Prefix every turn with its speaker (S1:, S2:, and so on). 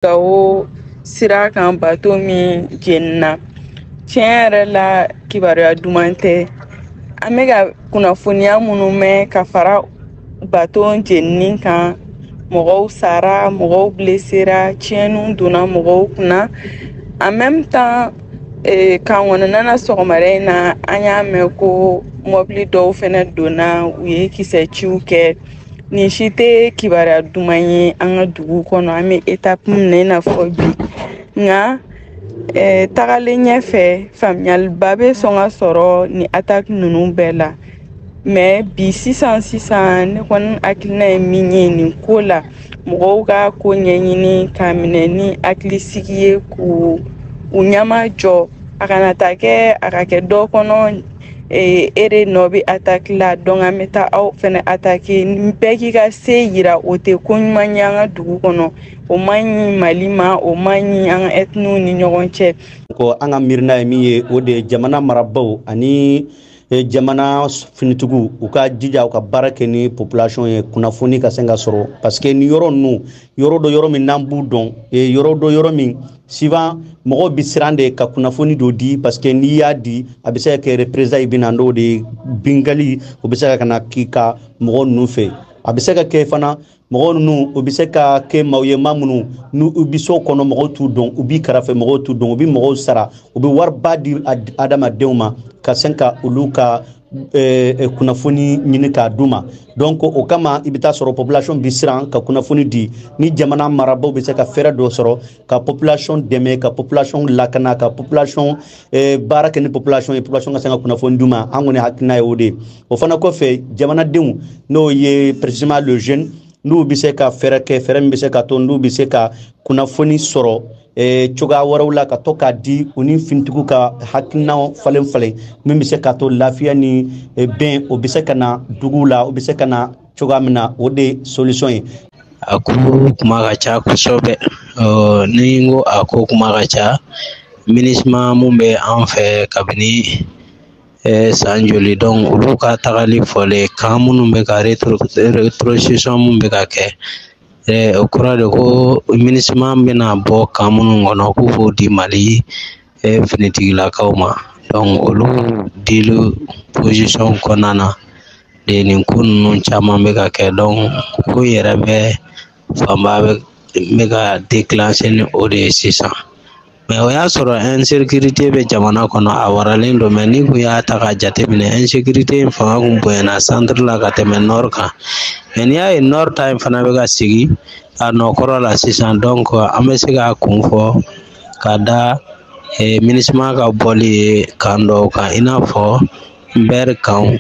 S1: Gawo sira kan bato min jenina tiɲɛ yɛrɛ la kibaruya duman tɛ an bɛ ka kunnafoniya minnu mɛn ka fara bato jenini kan mɔgɔw sara mɔgɔw blessera tiɲɛniw donna mɔgɔw kunna en même temps kan kɔnɔna sɔgɔmada in na an y'a mɛn ko mɔbili dɔw fɛnɛ donna u ye kisɛciw kɛ nin si tɛ kibaruya duman ye an ka dugu kɔnɔ an bɛ étape min na i n'a fɔ bi nka tagalen ɲɛfɛ faamuyaliba bɛ sɔn ka sɔrɔ ni attaque ninnu bɛɛ la mais bi sisan ne kɔni hakilina ye min ye nin ko la mɔgɔw ka ko ɲɛɲini k'a minɛ ni hakilisigi ye k'u ɲama jɔ a kana taa kɛ a ka kɛ dɔ kɔnɔ e de nɔ bɛ attaque la donc an bɛ taa aw fɛnɛ attaquer ni bɛɛ k'i ka se yira o tɛ ko ɲuman ye an ka dugu kɔnɔ o man ɲi Mali ma o man ɲi an ka ethnies ni ɲɔgɔn cɛ.
S2: Ko an ka miirina ye min ye o de ye jamana marabaaw ani jamana finitigiw u ka jija u ka baara kɛ ni population ye kunnafoni ka se ka sɔrɔ parce que ni yɔrɔ ninnu yɔrɔ dɔ yɔrɔ min n'an b'u dɔn yɔrɔ dɔ yɔrɔ min souvent mɔgɔw bi siran de ka kunnafoni dɔ di parce que n'i y'a di a bɛ se ka kɛ représailles bɛ na n'o de bingali o bɛ se ka na k'i ka mɔgɔw ninnu fɛ a bɛ se ka kɛ fana mɔgɔw ninnu u bɛ se ka kɛ maaw ye maa minnu n'u bɛ so kɔnɔ mɔgɔw t'u dɔn u b'i kɛrɛfɛ mɔgɔw t'u dɔn u bɛ mɔgɔw sara u bɛ wariba di adamadenw ma ka se ka olu ka kunnafoni ɲini k'a d'u ma donc o kama i bɛ taa sɔrɔ population bi siran ka kunnafoni di ni jamana marabaaw bɛ se ka fɛɛrɛ dɔ sɔrɔ ka population dɛmɛ ka population lakana ka population baara kɛ ni population ye population ka se ka kunnafoni d'u ma an kɔni hakilina ye o de ye o fana kɔfɛ jamanadenw n'o ye précisément le jeune n'u bɛ se ka fɛɛrɛ kɛ fɛɛrɛ min bɛ se ka to n'u bɛ se ka kunnafoni sɔrɔ cogoya wɛrɛw la ka to k'a di u ni finitigiw ka hakilinaw falen min bɛ se ka to lafiya ni bɛn o bɛ se ka na duguw la o bɛ se ka na cogoya min na o de solution ye.
S3: A ko kuma ka ca kosɛbɛ ni n ko a ko kuma ka ca MINUSMA mun bɛ an fɛ kabini san joli donc olu ka tagali fɔlen kan minnu bɛ ka rétrocession mun bɛ ka kɛ o kɔrɔ de ko MINUSMA bɛna bɔ kan minnu kɔnɔ k'u b'o di Mali finitigilakaw ma donc olu dili position kɔnɔna na de nin ko ninnu caman bɛ ka kɛ donc ko yɛrɛ bɛ fanba bɛ ka déclencher ni o de ye sisan. Mais o y'a sɔrɔ insécurité bɛ jamana kɔnɔ a waralen don mais ni kun y'a ta ka jateminɛ insécurité in fanga kun bonyana centre la ka tɛmɛ nord kan mais n'i y'a ye nord ta in fana bɛ ka sigi a nɔkɔrɔ la sisan donc an bɛ se ka kun fɔ ka da MINUSMA ka bɔli ye kan dɔw kan i n'a fɔ Nbɛri kan